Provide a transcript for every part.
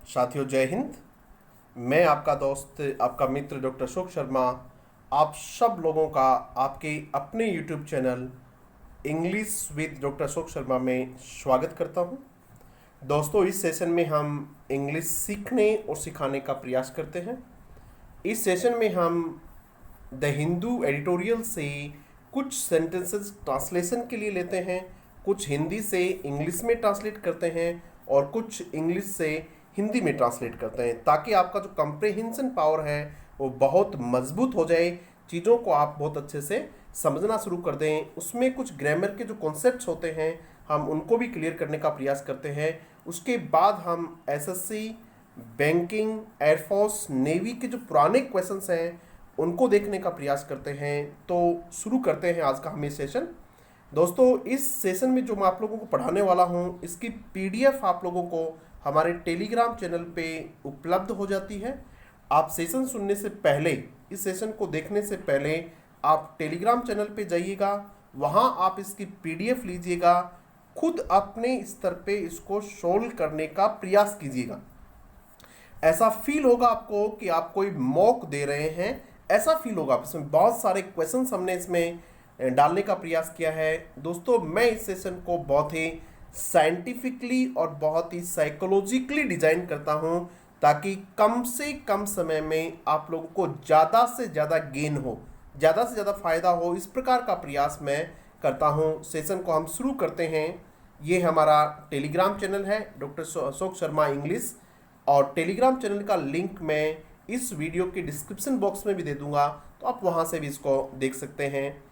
साथियों, जय हिंद। मैं आपका दोस्त, आपका मित्र डॉक्टर अशोक शर्मा आप सब लोगों का आपके अपने YouTube channel English with doctor Ashok Sharma में स्वागत करता हूं। दोस्तों, इस सेशन में हम इंग्लिश सीखने और सिखाने का प्रयास करते हैं। इस सेशन में हम द हिंदू एडिटोरियल से कुछ सेंटेंसेस ट्रांसलेशन के लिए लेते हैं, कुछ हिंदी से इंग्लिश में ट्रांसलेट करते हैं और कुछ इंग्लिश से हिंदी में ट्रांसलेट करते हैं, ताकि आपका जो कंप्रेहेंशन पावर है वो बहुत मजबूत हो जाए, चीज़ों को आप बहुत अच्छे से समझना शुरू कर दें। उसमें कुछ ग्रामर के जो कॉन्सेप्ट्स होते हैं हम उनको भी क्लियर करने का प्रयास करते हैं। उसके बाद हम एसएससी, बैंकिंग, एयरफोर्स, नेवी के जो पुराने क्वेश्चंस हैं उनको देखने का प्रयास करते हैं। तो शुरू करते हैं आज का हम ये सेशन। दोस्तों, इस सेशन में जो मैं आप लोगों को पढ़ाने वाला हूँ, इसकी पीडीएफ आप लोगों को हमारे टेलीग्राम चैनल पे उपलब्ध हो जाती है। आप सेशन सुनने से पहले, इस सेशन को देखने से पहले आप टेलीग्राम चैनल पे जाइएगा, वहाँ आप इसकी पीडीएफ लीजिएगा, खुद अपने स्तर पे इसको सोल्व करने का प्रयास कीजिएगा। ऐसा फील होगा आपको कि आप कोई मॉक दे रहे हैं, ऐसा फील होगा। इसमें बहुत सारे क्वेश्चंस हमने इसमें डालने का प्रयास किया है। दोस्तों, मैं इस सेशन को बहुत ही साइंटिफिकली और बहुत ही साइकोलॉजिकली डिजाइन करता हूं, ताकि कम से कम समय में आप लोगों को ज़्यादा से ज़्यादा गेन हो, ज़्यादा से ज़्यादा फायदा हो। इस प्रकार का प्रयास मैं करता हूं। सेशन को हम शुरू करते हैं। ये हमारा टेलीग्राम चैनल है, डॉक्टर अशोक शर्मा इंग्लिश, और टेलीग्राम चैनल का लिंक मैं इस वीडियो के डिस्क्रिप्शन बॉक्स में भी दे दूंगा, तो आप वहां से भी इसको देख सकते हैं।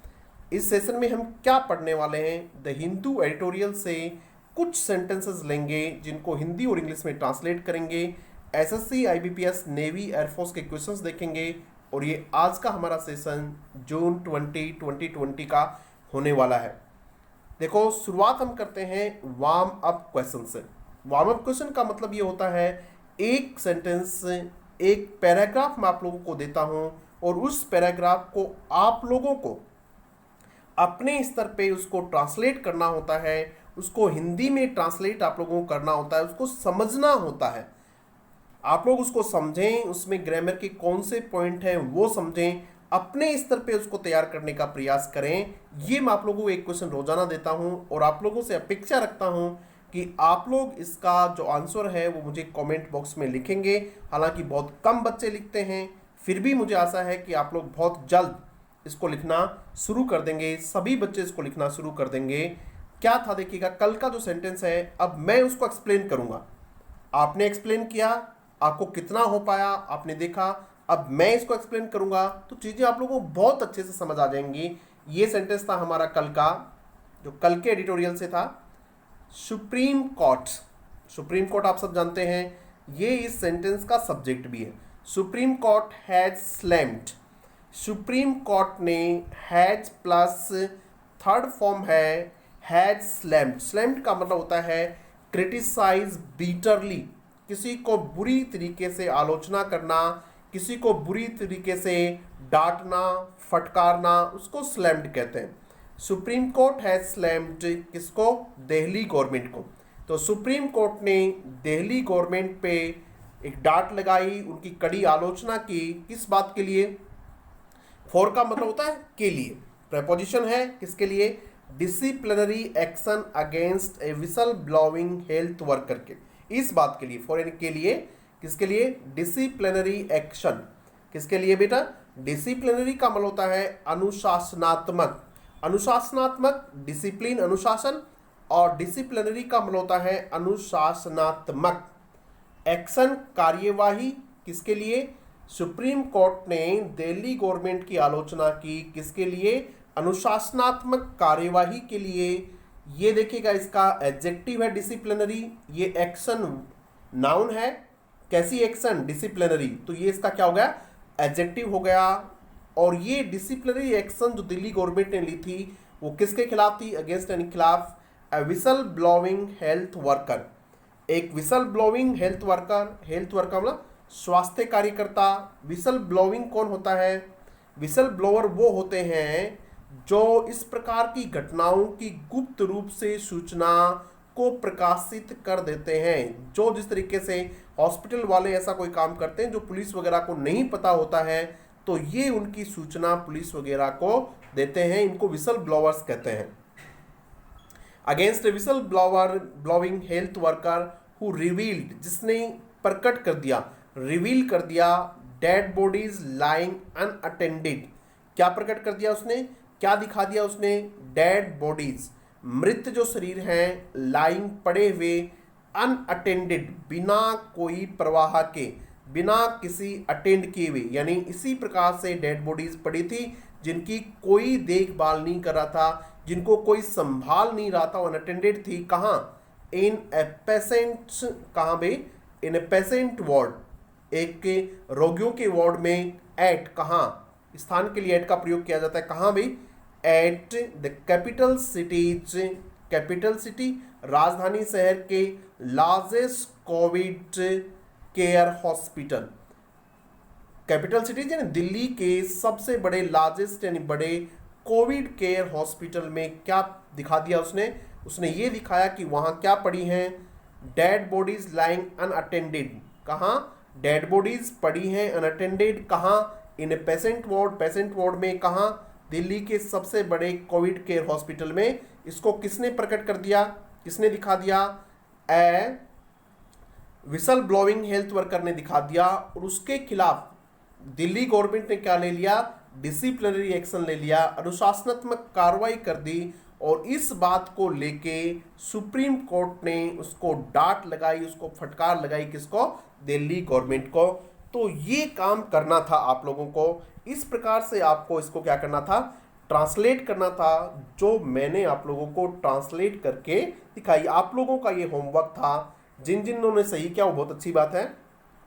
इस सेशन में हम क्या पढ़ने वाले हैं, द हिंदू एडिटोरियल से कुछ सेंटेंसेस लेंगे जिनको हिंदी और इंग्लिश में ट्रांसलेट करेंगे। एसएससी, आईबीपीएस, नेवी, एयरफोर्स के क्वेश्चंस देखेंगे। और ये आज का हमारा सेशन जून 2020 का होने वाला है। देखो, शुरुआत हम करते हैं वार्म अप क्वेश्चन से। वार्म अप क्वेश्चन का मतलब ये होता है, एक सेंटेंस, एक पैराग्राफ मैं आप लोगों को देता हूं और उस पैराग्राफ को आप लोगों को अपने स्तर पे उसको ट्रांसलेट करना होता है, उसको हिंदी में ट्रांसलेट आप लोगों को करना होता है, उसको समझना होता है। आप लोग उसको समझें, उसमें ग्रामर के कौन से पॉइंट हैं वो समझें, अपने स्तर पे उसको तैयार करने का प्रयास करें। ये मैं आप लोगों को एक क्वेश्चन रोजाना देता हूं और आप लोगों से अपेक्षा रखता हूं कि आप लोग इसका जो आंसर है वो मुझे कमेंट बॉक्स में लिखेंगे। हालांकि बहुत कम बच्चे लिखते हैं, फिर भी मुझे आशा है कि आप लोग बहुत जल्द इसको लिखना शुरू कर देंगे। सभी बच्चे इसको लिखना शुरू कर देंगे। क्या था देखिएगा, कल का जो सेंटेंस है अब मैं उसको एक्सप्लेन करूंगा। आपने एक्सप्लेन किया, आपको कितना हो पाया आपने देखा, अब मैं इसको एक्सप्लेन करूंगा तो चीजें आप लोगों को बहुत अच्छे से समझ आ जाएंगी। ये सेंटेंस था हमारा कल का, जो कल के एडिटोरियल से था। सुप्रीम कोर्ट, सुप्रीम कोर्ट आप सब जानते हैं, ये इस सेंटेंस का सब्जेक्ट भी है। Supreme court has slammed, supreme court ने, हैज प्लस थर्ड फॉर्म है हैज स्लैम्ड। स्लैम्ड का मतलब होता है क्रिटिसाइज बीटरली, किसी को बुरी तरीके से आलोचना करना, किसी को बुरी तरीके से डांटना, फटकारना, उसको स्लैम्ड कहते हैं। सुप्रीम कोर्ट हैज स्लैम्ड किसको? दिल्ली गवर्नमेंट को। तो सुप्रीम कोर्ट ने दिल्ली गवर्नमेंट पे एक डांट लगाई, उनकी कड़ी आलोचना की। किस बात के लिए? फॉर का मतलब होता है के लिए, प्रेपोजिशन है किसके लिए? डिसिप्लिनरी एक्शन अगेंस्ट ए विसल ब्लोइंग हेल्थ वर्कर के, इस बात के लिए, फॉर के लिए, किसके लिए? Disciplinary action. किसके लिए बेटा? डिसिप्लिनरी का मतलब होता है अनुशासनात्मक, अनुशासनात्मक, डिसिप्लिन अनुशासन, और डिसिप्लिनरी का मतलब होता है अनुशासनात्मक। एक्शन कार्यवाही, किसके लिए? सुप्रीम कोर्ट ने दिल्ली गवर्नमेंट की आलोचना की, किसके लिए? अनुशासनात्मक कार्यवाही के लिए। ये देखिएगा, इसका एडजेक्टिव है डिसिप्लिनरी, ये एक्शन नाउन है। कैसी एक्शन? डिसिप्लिनरी, तो ये इसका क्या हो गया? एडजेक्टिव हो गया। और ये डिसिप्लिनरी एक्शन जो दिल्ली गवर्नमेंट ने ली थी वो किसके खिलाफ थी? अगेंस्ट यानी खिलाफ, विसल ब्लोइंग हेल्थ वर्कर, एक whistle blowing health worker. Health worker मतलब स्वास्थ्य कार्यकर्ता। विसल ब्लोइंग कौन होता है? विसल ब्लोअर वो होते हैं जो इस प्रकार की घटनाओं की गुप्त रूप से सूचना को प्रकाशित कर देते हैं। जो जिस तरीके से हॉस्पिटल वाले ऐसा कोई काम करते हैं जो पुलिस वगैरह को नहीं पता होता है, तो ये उनकी सूचना पुलिस वगैरह को देते हैं। इनको विसल ब्लोवर्स कहते हैं। Against whistle blowing health worker who revealed, जिसने प्रकट कर दिया, रिवील कर दिया, डेड बॉडीज लाइंग अनअटेंडेड। क्या प्रकट कर दिया उसने, क्या दिखा दिया उसने, डेड बॉडीज, मृत जो शरीर हैं, लाइंग पड़े हुए, अनअटेंडेड बिना कोई प्रवाह के, बिना किसी अटेंड किए हुए, यानी इसी प्रकार से डेड बॉडीज पड़ी थी जिनकी कोई देखभाल नहीं कर रहा था, जिनको कोई संभाल नहीं रहा था, अनअटेंडेड थी। कहाँ, इन ए पेशेंट, कहाँ भाई, इन ए पेशेंट वार्ड, एक रोगियों के वार्ड में, एट, कहाँ, स्थान के लिए एट का प्रयोग किया जाता है, कहाँ भाई, at the capital cities, capital city राजधानी शहर के largest Covid care hospital, capital city यानी दिल्ली के सबसे बड़े लार्जेस्ट यानी बड़े कोविड केयर हॉस्पिटल में क्या दिखा दिया उसने, उसने ये दिखाया कि वहाँ क्या पड़ी हैं, डेड बॉडीज लाइंग अनअटेंडेड। कहाँ, डेड बॉडीज पड़ी हैं अनअटेंडेड, कहाँ, in a patient ward, patient ward में, कहाँ, दिल्ली के सबसे बड़े कोविड केयर हॉस्पिटल में। इसको किसने प्रकट कर दिया, किसने दिखा दिया, ए विसल ब्लोइंग हेल्थ वर्कर ने दिखा दिया। और उसके खिलाफ दिल्ली गवर्नमेंट ने क्या ले लिया, डिसिप्लिनरी एक्शन ले लिया, अनुशासनात्मक कार्रवाई कर दी। और इस बात को लेके सुप्रीम कोर्ट ने उसको डांट लगाई, उसको फटकार लगाई, किसको, दिल्ली गवर्नमेंट को। तो ये काम करना था आप लोगों को, इस प्रकार से आपको इसको क्या करना था, ट्रांसलेट करना था, जो मैंने आप लोगों को ट्रांसलेट करके दिखाई। आप लोगों का ये होमवर्क था। जिन जिन्होंने सही किया वो बहुत अच्छी बात है,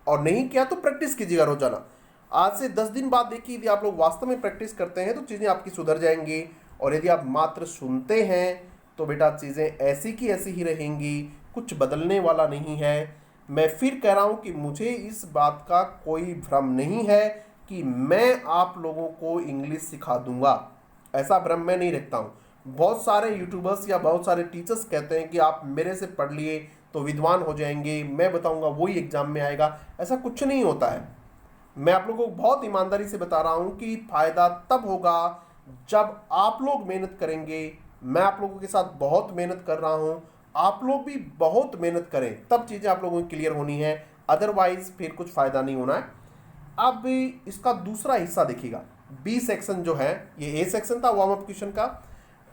और नहीं किया तो प्रैक्टिस कीजिएगा रोजाना। आज से 10 दिन बाद देखिए, यदि आप लोग वास्तव में प्रैक्टिस करते हैं तो चीज़ें आपकी सुधर जाएंगी। और यदि आप मात्र सुनते हैं तो बेटा चीज़ें ऐसी की ऐसी ही रहेंगी, कुछ बदलने वाला नहीं है। मैं फिर कह रहा हूँ कि मुझे इस बात का कोई भ्रम नहीं है कि मैं आप लोगों को इंग्लिश सिखा दूंगा, ऐसा भ्रम मैं नहीं रखता हूँ। बहुत सारे यूट्यूबर्स या बहुत सारे टीचर्स कहते हैं कि आप मेरे से पढ़ लिए तो विद्वान हो जाएंगे, मैं बताऊंगा वही एग्जाम में आएगा। ऐसा कुछ नहीं होता है। मैं आप लोगों को बहुत ईमानदारी से बता रहा हूँ कि फायदा तब होगा जब आप लोग मेहनत करेंगे। मैं आप लोगों के साथ बहुत मेहनत कर रहा हूँ, आप लोग भी बहुत मेहनत करें, तब चीज़ें आप लोगों की क्लियर होनी है, अदरवाइज फिर कुछ फ़ायदा नहीं होना है। अब इसका दूसरा हिस्सा देखिएगा, बी सेक्शन जो है, ये ए सेक्शन था वार्म अप क्वेश्चन का।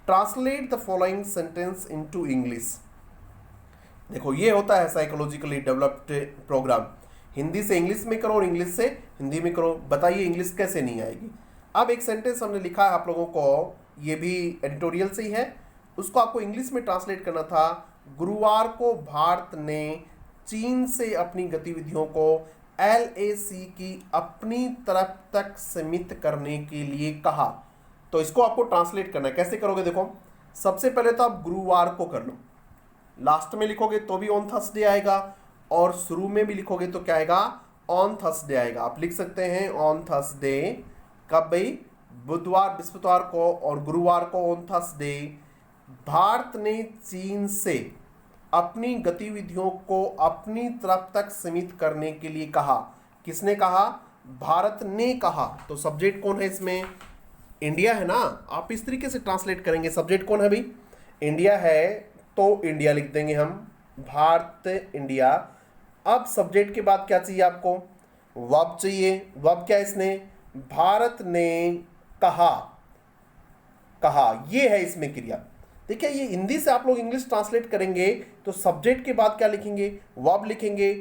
Translate the following sentence into English. देखो ये होता है साइकोलॉजिकली डेवलप्ड प्रोग्राम, हिंदी से इंग्लिश में करो और इंग्लिश से हिंदी में करो। बताइए इंग्लिश कैसे नहीं आएगी। अब एक सेंटेंस हमने लिखा है आप लोगों को, ये भी एडिटोरियल से ही है, उसको आपको इंग्लिश में ट्रांसलेट करना था। गुरुवार को भारत ने चीन से अपनी गतिविधियों को LAC की अपनी तरफ तक सीमित करने के लिए कहा। तो इसको आपको ट्रांसलेट करना है। कैसे करोगे, देखो सबसे पहले तो आप गुरुवार को कर लो, लास्ट में लिखोगे तो भी ऑन थर्सडे आएगा, और शुरू में भी लिखोगे तो क्या आएगा, ऑन थर्सडे आएगा। आप लिख सकते हैं ऑन थर्सडे, कब भाई, बुधवार बृहस्पतिवार को, और गुरुवार को ऑन थर्सडे भारत ने चीन से अपनी गतिविधियों को अपनी तरफ तक सीमित करने के लिए कहा। किसने कहा, भारत ने कहा। तो सब्जेक्ट कौन है इसमें, इंडिया है ना। आप इस तरीके से ट्रांसलेट करेंगे, सब्जेक्ट कौन है भाई, इंडिया है, तो इंडिया लिख देंगे हम, भारत इंडिया। अब सब्जेक्ट के बाद क्या चाहिए आपको, वर्ब चाहिए। वर्ब क्या है इसने, भारत ने कहा, कहा, ये है इसमें क्रिया। देखिए ये हिंदी से आप लोग इंग्लिश ट्रांसलेट करेंगे तो सब्जेक्ट के बाद क्या लिखेंगे, वर्ब लिखेंगे।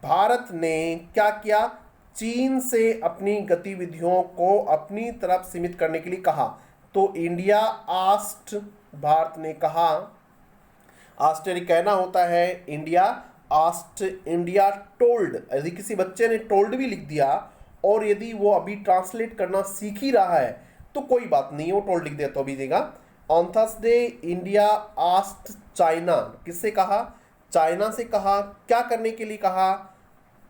भारत ने क्या किया, चीन से अपनी गतिविधियों को अपनी तरफ सीमित करने के लिए कहा। तो इंडिया आस्क्ड, भारत ने कहा, आस्क्ड कहना होता है, इंडिया आस्क्ड, इंडिया टोल्ड। यदि किसी बच्चे ने टोल्ड भी लिख दिया और यदि वो अभी ट्रांसलेट करना सीख ही रहा है तो कोई बात नहीं, वो टोल्ड लिख दिया तो भी देगा। On Thursday India asked China, किससे कहा, चाइना से कहा, क्या करने के लिए कहा,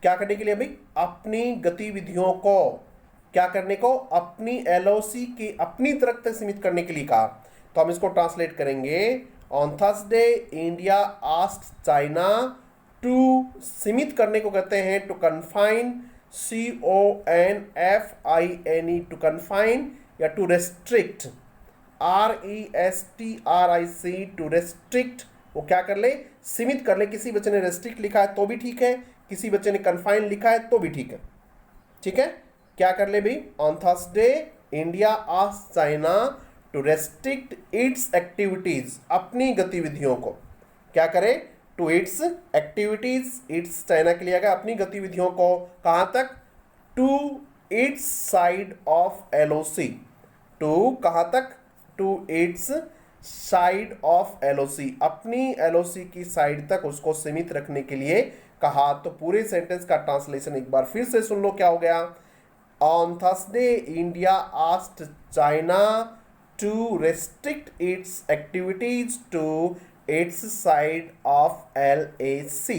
क्या करने के लिए भाई, अपनी गतिविधियों को, क्या करने को, अपनी LOC की अपनी तरफ तक सीमित करने के लिए कहा। तो हम इसको ट्रांसलेट करेंगे, on Thursday India asked China to, सीमित करने को कहते हैं to confine, CONFINE, to confine या to restrict, RESTRIC, to restrict. वो क्या कर ले, सीमित कर ले। किसी बच्चे ने रेस्ट्रिक्ट लिखा है तो भी ठीक है, किसी बच्चे ने कन्फाइन लिखा है तो भी ठीक है। ठीक है, क्या कर ले भाई, on Thursday India asked China to restrict its activities, अपनी गतिविधियों को क्या करे, to its activities, its China के लिए आएगा, अपनी गतिविधियों को कहां तक, to its side of LOC, to कहां तक, to its side of LOC, अपनी LOC की साइड तक उसको सीमित रखने के लिए कहा। तो पूरे सेंटेंस का ट्रांसलेशन एक बार फिर से सुन लो, क्या हो गया, on Thursday India asked China to restrict its activities to its side of LAC।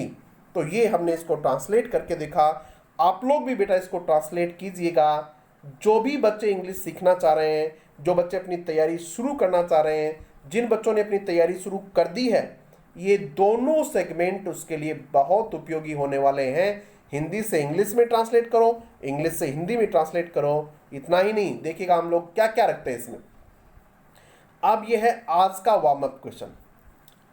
तो ये हमने इसको ट्रांसलेट करके देखा। आप लोग भी बेटा इसको ट्रांसलेट कीजिएगा। जो भी बच्चे इंग्लिश सीखना चाह रहे हैं, जो बच्चे अपनी तैयारी शुरू करना चाह रहे हैं, जिन बच्चों ने अपनी तैयारी शुरू कर दी है, ये दोनों सेगमेंट उसके लिए बहुत उपयोगी होने वाले हैं। हिंदी से इंग्लिश में ट्रांसलेट करो, इंग्लिश से हिंदी में ट्रांसलेट करो। इतना ही नहीं, देखिएगा हम लोग क्या क्या रखते हैं इसमें। अब यह है आज का वार्म अप क्वेश्चन।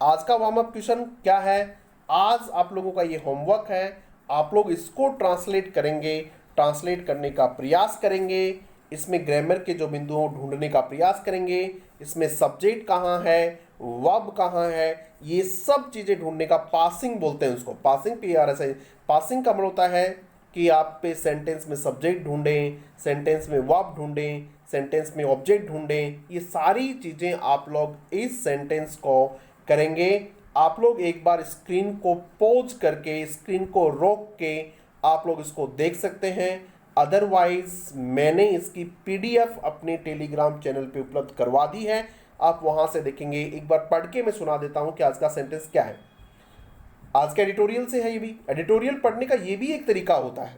आज का वार्म अप क्वेश्चन क्या है, आज आप लोगों का ये होमवर्क है। आप लोग इसको ट्रांसलेट करेंगे, ट्रांसलेट करने का प्रयास करेंगे। इसमें ग्रामर के जो बिंदुओं ढूंढने का प्रयास करेंगे, इसमें सब्जेक्ट कहाँ है, वर्ब कहाँ है, ये सब चीज़ें ढूंढने का, पासिंग बोलते हैं उसको, पासिंग PRS। पासिंग का मतलब होता है कि आप पे सेंटेंस में सब्जेक्ट ढूंढें, सेंटेंस में वर्ब ढूंढें, सेंटेंस में ऑब्जेक्ट ढूंढें। ये सारी चीज़ें आप लोग इस सेंटेंस को करेंगे। आप लोग एक बार स्क्रीन को पॉज करके, स्क्रीन को रोक के आप लोग इसको देख सकते हैं। अदरवाइज मैंने इसकी PDF अपने टेलीग्राम चैनल पे उपलब्ध करवा दी है, आप वहां से देखेंगे। एक बार पढ़ के मैं सुना देता हूं कि आज का सेंटेंस क्या है। आज का एडिटोरियल से है, ये भी एडिटोरियल पढ़ने का ये भी एक तरीका होता है।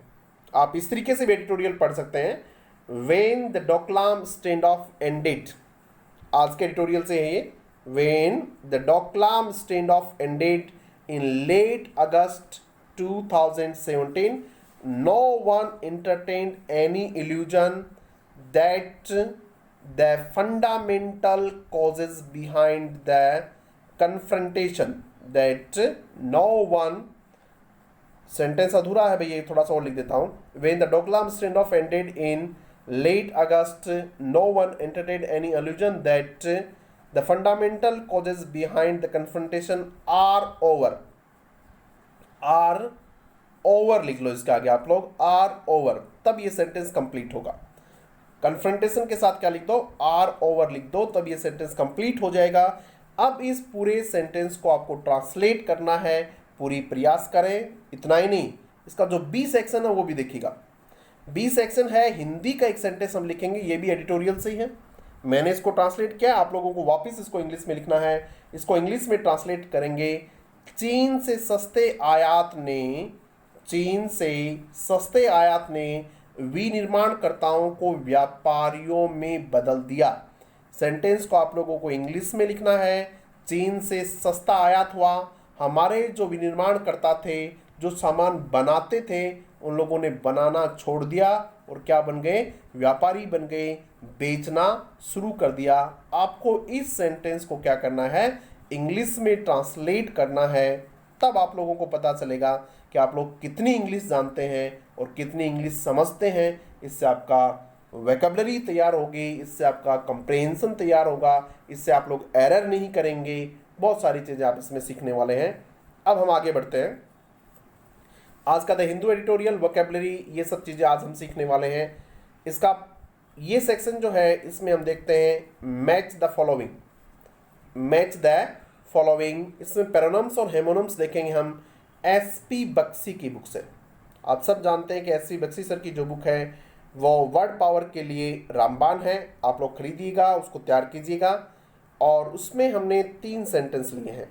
आप इस तरीके से भी एडिटोरियल पढ़ सकते हैं। When the Doklam standoff ended, आज के एडिटोरियल से है ये। When the Doklam standoff ended in late August 2017, no one entertained any illusion that the fundamental causes behind the confrontation, that no one, sentence अधूरा है भैया, थोड़ा सा और लिख देता हूँ। When the Doklam standoff ended in late August, no one entertained any illusion that the fundamental causes behind the confrontation are over, are over लिख लो इसके आगे आप लोग, आर ओवर, तब ये सेंटेंस कंप्लीट होगा। कन्फ्रंटेशन के साथ क्या लिख दो, आर ओवर लिख दो, तब ये सेंटेंस कंप्लीट हो जाएगा। अब इस पूरे सेंटेंस को आपको ट्रांसलेट करना है, पूरी प्रयास करें। इतना ही नहीं, इसका जो बी सेक्शन है वो भी देखिएगा। बी सेक्शन है हिंदी का एक सेंटेंस हम लिखेंगे, ये भी एडिटोरियल से ही है। मैंने इसको ट्रांसलेट किया, आप लोगों को वापस इसको इंग्लिश में लिखना है। इसको इंग्लिश में ट्रांसलेट करेंगे। चीन से सस्ते आयात ने, चीन से सस्ते आयात ने विनिर्माणकर्ताओं को व्यापारियों में बदल दिया। सेंटेंस को आप लोगों को इंग्लिश में लिखना है। चीन से सस्ता आयात हुआ, हमारे जो विनिर्माणकर्ता थे, जो सामान बनाते थे, उन लोगों ने बनाना छोड़ दिया और क्या बन गए, व्यापारी बन गए, बेचना शुरू कर दिया। आपको इस सेंटेंस को क्या करना है, इंग्लिश में ट्रांसलेट करना है। तब आप लोगों को पता चलेगा कि आप लोग कितनी इंग्लिश जानते हैं और कितनी इंग्लिश समझते हैं। इससे आपका वोकैबुलरी तैयार होगी, इससे आपका कंप्रेहेंशन तैयार होगा, इससे आप लोग एरर नहीं करेंगे। बहुत सारी चीज़ें आप इसमें सीखने वाले हैं। अब हम आगे बढ़ते हैं। आज का द हिंदू एडिटोरियल, वोकैबुलरी, ये सब चीज़ें आज हम सीखने वाले हैं। इसका ये सेक्शन जो है, इसमें हम देखते हैं match the following, match the following. इसमें पैरोनम्स और हेमोनम्स देखेंगे हम SP बख्शी की बुक से। आप सब जानते हैं कि SP बख्शी सर की जो बुक है वो वर्ड पावर के लिए रामबाण है। आप लोग खरीदिएगा, उसको तैयार कीजिएगा। और उसमें हमने 3 सेंटेंस लिए हैं,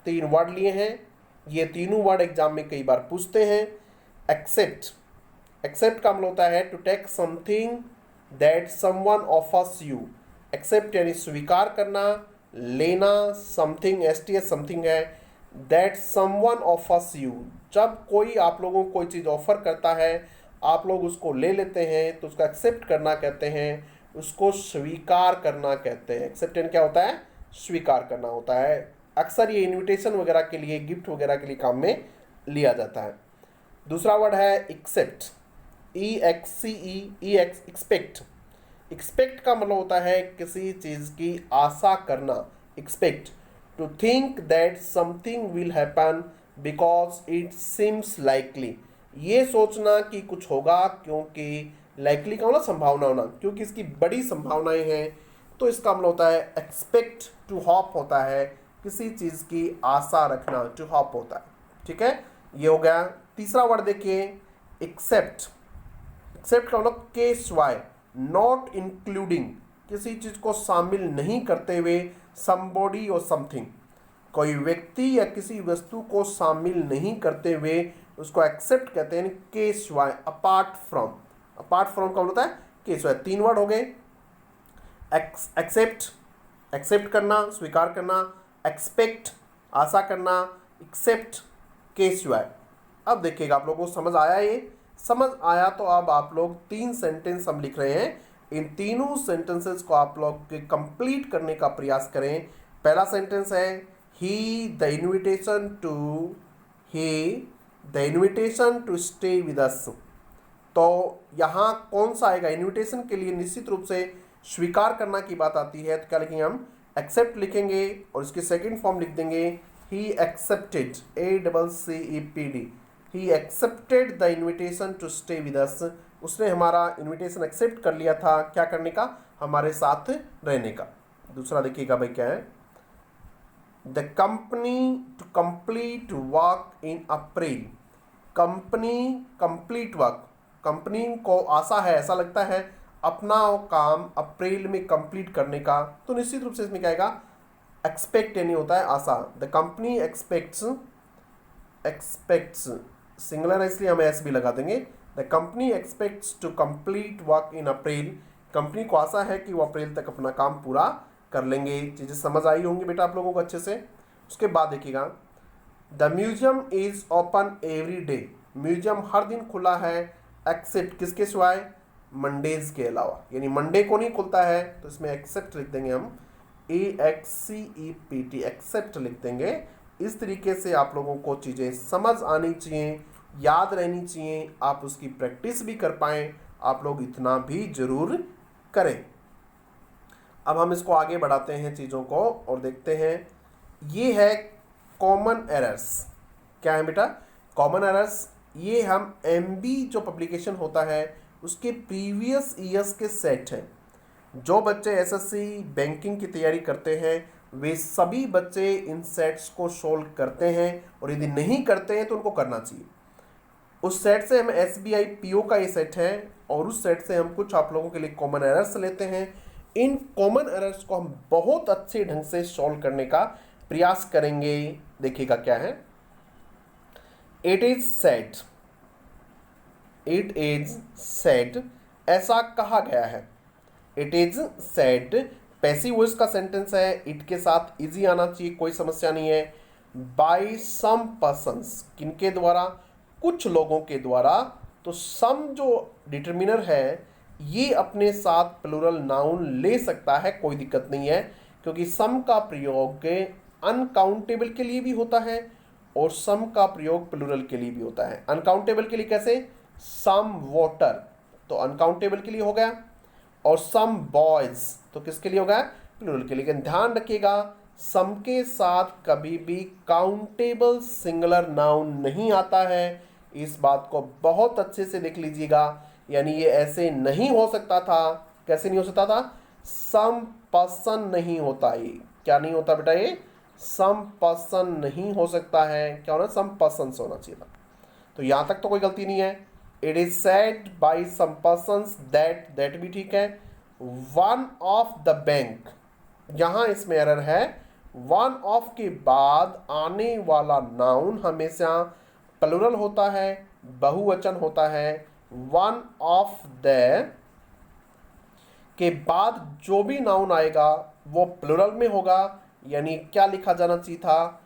3 वर्ड लिए हैं। ये तीनों वर्ड एग्जाम में कई बार पूछते हैं। एक्सेप्ट, एक्सेप्ट का मतलब होता है to take something that someone offers you. Accept यानी स्वीकार करना, लेना, समथिंग, STS समथिंग है, दैट समवन ऑफर्स यू, जब कोई आप लोगों को कोई चीज़ ऑफर करता है आप लोग उसको ले लेते हैं तो उसका एक्सेप्ट करना कहते हैं, उसको स्वीकार करना कहते हैं। एक्सेप्टेंस क्या होता है? स्वीकार करना होता है। अक्सर ये इनविटेशन वगैरह के लिए, गिफ्ट वगैरह के लिए काम में लिया जाता है। दूसरा वर्ड है एक्सेप्ट, एक्सपेक्ट। एक्सपेक्ट का मतलब होता है किसी चीज़ की आशा करना। Expect, to think that something will happen because it seems likely, ये सोचना कि कुछ होगा क्योंकि लाइकली का मतलब संभावना होना, क्योंकि इसकी बड़ी संभावनाएं हैं, तो इसका मतलब होता है एक्सपेक्ट। टू होप होता है किसी चीज़ की आशा रखना, टू होप होता है। ठीक है, ये हो गया। तीसरा वर्ड देखिए एक्सेप्ट। एक्सेप्ट का मतलब के सिवाय, नॉट इंक्लूडिंग, किसी चीज़ को शामिल नहीं करते हुए, समबॉडी और समथिंग, कोई व्यक्ति या किसी वस्तु को शामिल नहीं करते हुए उसको एक्सेप्ट कहते हैं, के सिवाय, अपार्ट फ्रॉम। अपार्ट फ्रॉम का मतलब होता है के सिवाय। तीन वर्ड हो गए, एक्सेप्ट, एक्सेप्ट करना, स्वीकार करना, एक्सपेक्ट, आशा करना, एक्सेप्ट, के सिवाय। अब देखिएगा आप लोगों को समझ आया? ये समझ आया तो अब आप लोग 3 सेंटेंस हम लिख रहे हैं, इन तीनों सेंटेंसेस को आप लोग कंप्लीट करने का प्रयास करें। पहला सेंटेंस है he the invitation to stay with us. तो यहाँ कौन सा आएगा? इन्विटेशन के लिए निश्चित रूप से स्वीकार करना की बात आती है, तो क्या लिखेंगे हम? एक्सेप्ट लिखेंगे और इसकी सेकंड फॉर्म लिख देंगे ही एक्सेप्टेड, ACCEPD, ही accepted the invitation to stay with us. उसने हमारा इन्विटेशन एक्सेप्ट कर लिया था, क्या करने का? हमारे साथ रहने का। दूसरा देखिएगा भाई क्या है, the company to complete work in April. Company complete work, company को आशा है, ऐसा लगता है अपना काम अप्रैल में कंप्लीट करने का, तो निश्चित रूप से इसमें क्या आएगा? एक्सपेक्ट यानी होता है आशा। द कंपनी एक्सपेक्ट्स, सिंगुलर है इसलिए हम एस भी लगा देंगे। The company expects to complete work in April, company को आशा है कि वो अप्रैल तक अपना काम पूरा कर लेंगे। चीज़ें समझ आई होंगी बेटा आप लोगों को अच्छे से। उसके बाद देखिएगा, the museum is open every day, museum हर दिन खुला है, एक्सेप्ट किसके सिवाय? मंडेज के अलावा, यानी मंडे को नहीं खुलता है, तो इसमें एक्सेप्ट लिख देंगे हम, AXCEPT, एक्सेप्ट लिख देंगे। इस तरीके से आप लोगों को चीज़ें समझ आनी चाहिए, याद रहनी चाहिए, आप उसकी प्रैक्टिस भी कर पाएँ, आप लोग इतना भी जरूर करें। अब हम इसको आगे बढ़ाते हैं चीज़ों को और देखते हैं, ये है कॉमन एरर्स। क्या है बेटा? कॉमन एरर्स, ये हम MB जो पब्लिकेशन होता है उसके प्रीवियस ईयर्स के सेट हैं। जो बच्चे SSC बैंकिंग की तैयारी करते हैं वे सभी बच्चे इन सेट्स को सोल्व करते हैं, और यदि नहीं करते हैं तो उनको करना चाहिए। उस सेट से हम SBI PO का ये सेट है, और उस सेट से हम कुछ आप लोगों के लिए कॉमन एरर्स लेते हैं। इन कॉमन एरर्स को हम बहुत अच्छे ढंग से सॉल्व करने का प्रयास करेंगे। देखिएगा क्या है, इट इज सेड, ऐसा कहा गया है। It is said passive voice का सेंटेंस है, इट के साथ इजी आना चाहिए, कोई समस्या नहीं है। बाय सम पर्सन्स, किनके द्वारा? कुछ लोगों के द्वारा। तो सम जो डिटर्मिनर है ये अपने साथ प्लूरल नाउन ले सकता है, कोई दिक्कत नहीं है, क्योंकि सम का प्रयोग अनकाउंटेबल के लिए भी होता है और सम का प्रयोग प्लूरल के लिए भी होता है। अनकाउंटेबल के लिए कैसे? सम वाटर, तो अनकाउंटेबल के लिए हो गया, और सम बॉयज तो किसके लिए होगा? प्लूरल के लिए। लेकिन ध्यान रखिएगा सम के साथ कभी भी काउंटेबल सिंगुलर नाउन नहीं आता है, इस बात को बहुत अच्छे से देख लीजिएगा। यानी ये ऐसे नहीं हो सकता था। कैसे नहीं हो सकता था? सम पर्सन नहीं होता। ये क्या नहीं होता बेटा? ये सम पर्सन नहीं हो सकता है, क्या होना? सम पर्सन होना चाहिए था। तो यहां तक तो कोई गलती नहीं है। It is said by some persons that भी ठीक है। वन ऑफ द बैंक, यहां इसमें एरर है। वन ऑफ के बाद आने वाला नाउन हमेशा प्लूरल होता है, बहुवचन होता है। वन ऑफ द के बाद जो भी नाउन आएगा वो प्लूरल में होगा, यानी क्या लिखा जाना चाहिए था,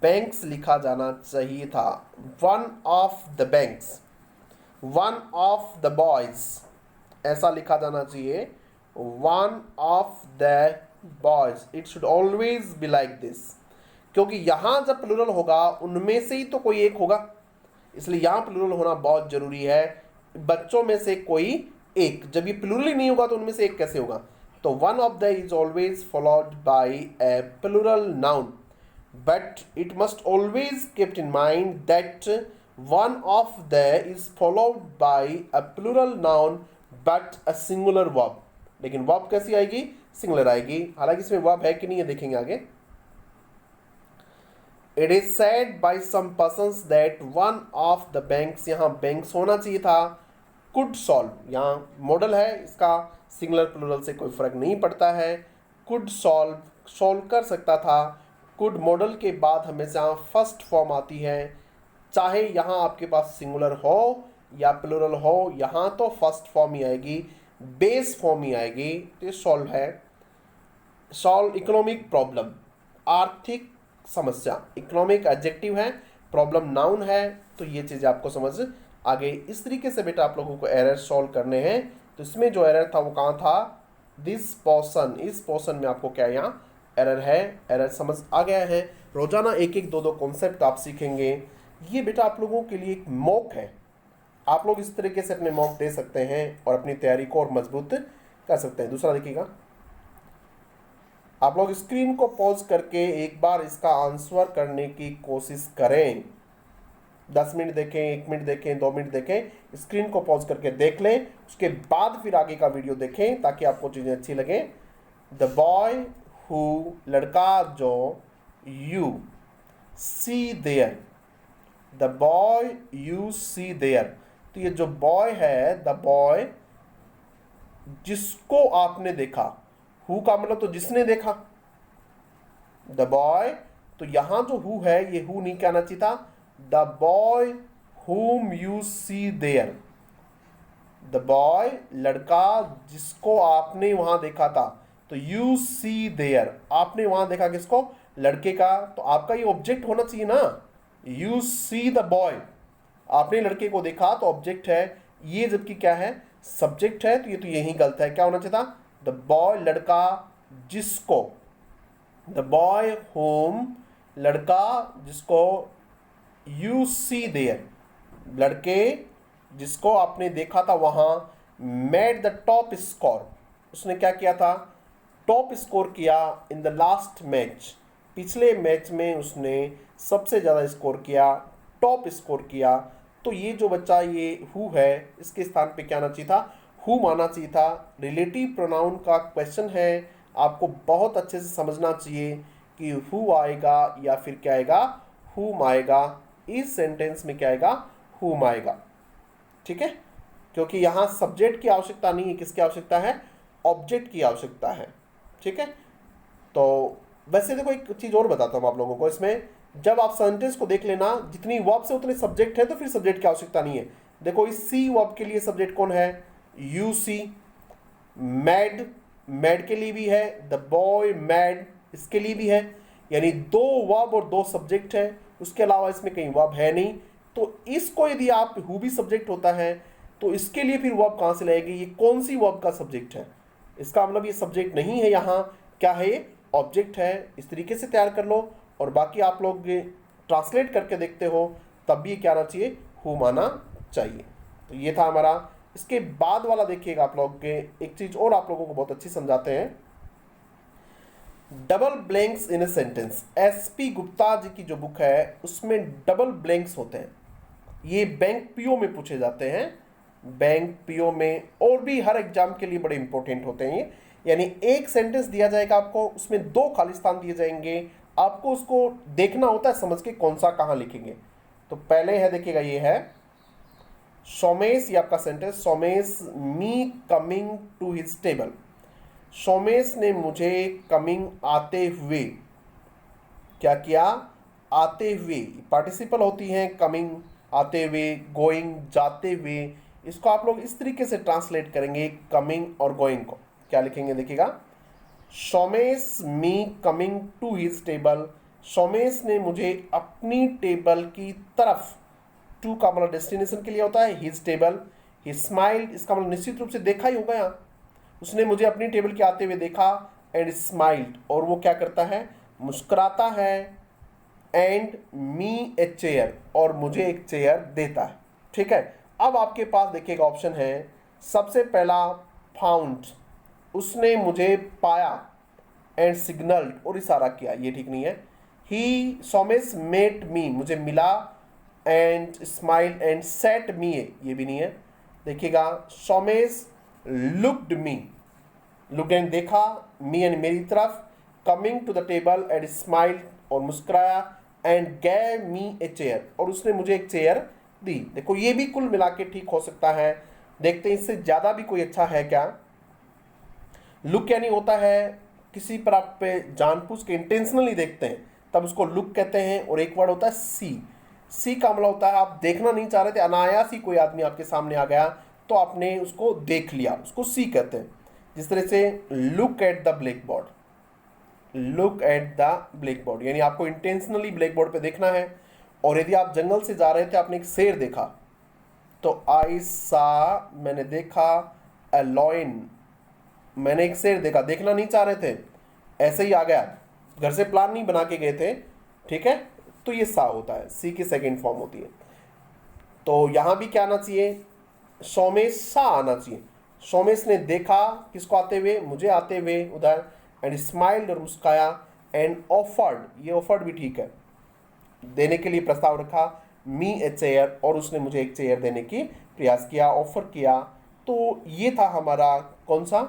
बैंक्स लिखा जाना चाहिए था। One of the banks, one of the boys ऐसा लिखा जाना चाहिए, one of the boys. It should always be like this, क्योंकि यहां जब प्लूरल होगा उनमें से ही तो कोई एक होगा, इसलिए यहां प्लूरल होना बहुत जरूरी है। बच्चों में से कोई एक, जब ये प्लूरल ही नहीं होगा तो उनमें से एक कैसे होगा। तो one of the is always followed by a plural noun, but it must always kept in mind that one of the is followed by a plural noun but a singular verb। लेकिन verb कैसी आएगी, singular आएगी। हालांकि इसमें verb है कि नहीं ये देखेंगे आगे। It is said by some persons that one of the banks, यहाँ banks होना चाहिए था, could solve, यहाँ मॉडल है इसका, सिंगुलर प्लूरल से कोई फर्क नहीं पड़ता है। could solve, सॉल्व कर सकता था। कुड मॉडल के बाद हमेशा फर्स्ट फॉर्म आती है, चाहे यहाँ आपके पास सिंगुलर हो या प्लूरल हो, यहाँ तो फर्स्ट फॉर्म ही आएगी, बेस फॉर्म ही आएगी। तो ये सॉल्व है। सॉल्व इकोनॉमिक प्रॉब्लम, आर्थिक समस्या, इकोनॉमिक एडजेक्टिव है, प्रॉब्लम नाउन है। तो ये चीज़ आपको समझ आ गई। इस तरीके से बेटा आप लोगों को एरर सॉल्व करने हैं। तो इसमें जो एरर था वो कहाँ था, दिस पोर्शन, इस पोर्शन में आपको क्या यहाँ एरर है, एरर समझ आ गया है। रोजाना एक एक दो दो कॉन्सेप्ट आप सीखेंगे। ये बेटा आप लोगों के लिए एक मॉक है, आप लोग इस तरीके से अपने मॉक दे सकते हैं और अपनी तैयारी को और मजबूत कर सकते हैं। दूसरा देखिएगा, आप लोग स्क्रीन को पॉज करके एक बार इसका आंसर करने की कोशिश करें। 10 मिनट देखें, 1 मिनट देखें, 2 मिनट देखें, स्क्रीन को पॉज करके देख लें, उसके बाद फिर आगे का वीडियो देखें ताकि आपको चीज़ें अच्छी लगें। द बॉय हु, लड़का जो, you see there, the boy you see there. तो ये जो बॉय है, द बॉय जिसको आपने देखा, हु का मतलब तो जिसने देखा, द बॉय, तो यहां जो हु है ये हु नहीं कहना चाहिए था, the boy whom you see there. The boy लड़का जिसको आपने वहां देखा था, तो यू सी देयर, आपने वहां देखा किसको, लड़के का, तो आपका ये ऑब्जेक्ट होना चाहिए ना, यू सी द बॉय, आपने लड़के को देखा तो ऑब्जेक्ट है, ये जबकि क्या है, सब्जेक्ट है। तो ये तो यही गलत है, क्या होना चाहिए था, द बॉय लड़का जिसको, द बॉय होम लड़का जिसको, यू सी देयर लड़के जिसको आपने देखा था वहां, मेड द टॉप स्कोर, उसने क्या किया था, टॉप स्कोर किया इन द लास्ट मैच, पिछले मैच में उसने सबसे ज़्यादा स्कोर किया, टॉप स्कोर किया। तो ये जो बच्चा ये हु है, इसके स्थान पे क्या आना चाहिए था, हु आना चाहिए था। रिलेटिव प्रोनाउन का क्वेश्चन है, आपको बहुत अच्छे से समझना चाहिए कि हु आएगा या फिर क्या आएगा, हुम आएगा। इस सेंटेंस में क्या आएगा, हुम आएगा, ठीक है, क्योंकि यहाँ सब्जेक्ट की आवश्यकता नहीं है, किसकी आवश्यकता है, ऑब्जेक्ट की आवश्यकता है, ठीक है। तो वैसे देखो एक चीज़ और बताता हूँ आप लोगों को, इसमें जब आप सेंटेंस को देख लेना, जितनी वर्ब से उतने सब्जेक्ट है, तो फिर सब्जेक्ट की आवश्यकता नहीं है। देखो इस सी वर्ब के लिए सब्जेक्ट कौन है, यू सी। मैड, मैड के लिए भी है, द बॉय मैड इसके लिए भी है, यानी 2 वर्ब और 2 सब्जेक्ट है, उसके अलावा इसमें कहीं वर्ब है नहीं। तो इसको यदि आप हु भी सब्जेक्ट होता है तो इसके लिए फिर वर्ब कहाँ से लाएगी, ये कौन सी वर्ब का सब्जेक्ट है, इसका मतलब ये सब्जेक्ट नहीं है, यहाँ क्या है, ऑब्जेक्ट है। इस तरीके से तैयार कर लो, और बाकी आप लोग ट्रांसलेट करके देखते हो तब भी क्या आना चाहिए, हुम आना चाहिए। तो ये था हमारा। इसके बाद वाला देखिएगा आप लोग के, एक चीज और आप लोगों को बहुत अच्छी समझाते हैं, double blanks in a sentence. SP Gupta ji की जो बुक है उसमें डबल ब्लैंक्स होते हैं, ये बैंक पीओ में पूछे जाते हैं, बैंक पीओ में, और भी हर एग्जाम के लिए बड़े इंपॉर्टेंट होते हैं ये। यानी एक सेंटेंस दिया जाएगा आपको, उसमें 2 खालिस्तान दिए जाएंगे, आपको उसको देखना होता है समझ के कौन सा कहाँ लिखेंगे। तो पहले है देखिएगा, ये है सोमेश, ये आपका sentence, Somesh me coming to his table, Somesh ने मुझे कमिंग आते हुए क्या किया, आते हुए, पार्टिसिपल होती हैं कमिंग आते हुए, गोइंग जाते हुए, इसको आप लोग इस तरीके से ट्रांसलेट करेंगे, कमिंग और गोइंग को क्या लिखेंगे, देखिएगा Somesh me coming to his table, Somesh ने मुझे अपनी टेबल की तरफ, टू का मतलब डेस्टिनेशन के लिए होता है, हिज टेबल, ही स्माइल्ड इसका मतलब निश्चित रूप से देखा ही होगा यहाँ, उसने मुझे अपनी टेबल के आते हुए देखा, एंड स्माइल्ड और वो क्या करता है, मुस्कुराता है, एंड मी ए चेयर और मुझे एक चेयर देता है। ठीक है, अब आपके पास देखिएगा ऑप्शन है, सबसे पहला फाउंड, उसने मुझे पाया, एंड सिग्नल्ड और इशारा किया, ये ठीक नहीं है। ही सोमेश मेट मी मुझे मिला, and smile and set me, ये भी नहीं है। देखिएगा Somesh looked me, look and देखा, मी एंड मेरी तरफ, coming to the table and smile और मुस्कुराया, and gave me a chair और उसने मुझे एक चेयर दी। देखो ये भी कुल मिला के ठीक हो सकता है। देखते हैं इससे ज़्यादा भी कोई अच्छा है क्या। लुक यानी होता है किसी पर आप पे जानबूझ के इंटेंशनली देखते हैं तब उसको लुक कहते हैं, और एक वर्ड होता है सी, सी का मतलब होता है आप देखना नहीं चाह रहे थे, अनायास ही कोई आदमी आपके सामने आ गया तो आपने उसको देख लिया, उसको सी कहते हैं। जिस तरह से look at the black board, look at the black board यानी आपको इंटेंशनली ब्लैक बोर्ड पे देखना है। और यदि आप जंगल से जा रहे थे, आपने एक शेर देखा, तो आई सा मैंने देखा, अ लॉयन मैंने एक शेर देखा, देखना नहीं चाह रहे थे, ऐसे ही आ गया, घर से प्लान नहीं बना के गए थे। ठीक है, तो ये सा होता है, सी की सेकेंड फॉर्म होती है। तो यहाँ भी क्या आना चाहिए, सोमेश सा आना चाहिए। सोमेश ने देखा किसको आते हुए, मुझे आते हुए उधर, एंड स्माइल्ड और मुस्काया, एंड ऑफर्ड, ये ऑफर्ड भी ठीक है, देने के लिए प्रस्ताव रखा, मी ए चेयर और उसने मुझे एक चेयर देने की प्रयास किया, ऑफर किया। तो ये था हमारा कौन सा,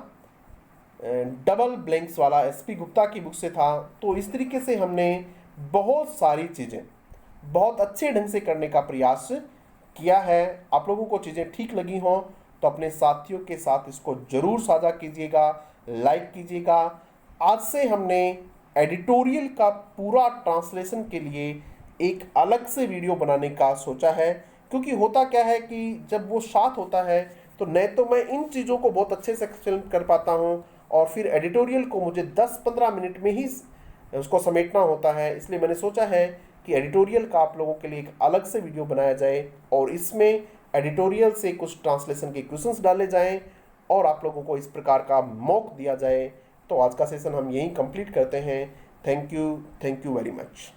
डबल ब्लैंक्स वाला, एसपी गुप्ता की बुक से था। तो इस तरीके से हमने बहुत सारी चीज़ें बहुत अच्छे ढंग से करने का प्रयास किया है। आप लोगों को चीज़ें ठीक लगी हों तो अपने साथियों के साथ इसको ज़रूर साझा कीजिएगा, लाइक कीजिएगा। आज से हमने एडिटोरियल का पूरा ट्रांसलेशन के लिए एक अलग से वीडियो बनाने का सोचा है, क्योंकि होता क्या है कि जब वो साथ होता है तो न तो मैं इन चीज़ों को बहुत अच्छे से एक्सप्लेन कर पाता हूँ, और फिर एडिटोरियल को मुझे 10-15 मिनट में ही उसको समेटना होता है। इसलिए मैंने सोचा है कि एडिटोरियल का आप लोगों के लिए एक अलग से वीडियो बनाया जाए और इसमें एडिटोरियल से कुछ ट्रांसलेशन के क्वेश्चंस डाले जाएं और आप लोगों को इस प्रकार का मॉक दिया जाए। तो आज का सेशन हम यहीं कंप्लीट करते हैं। Thank you very much.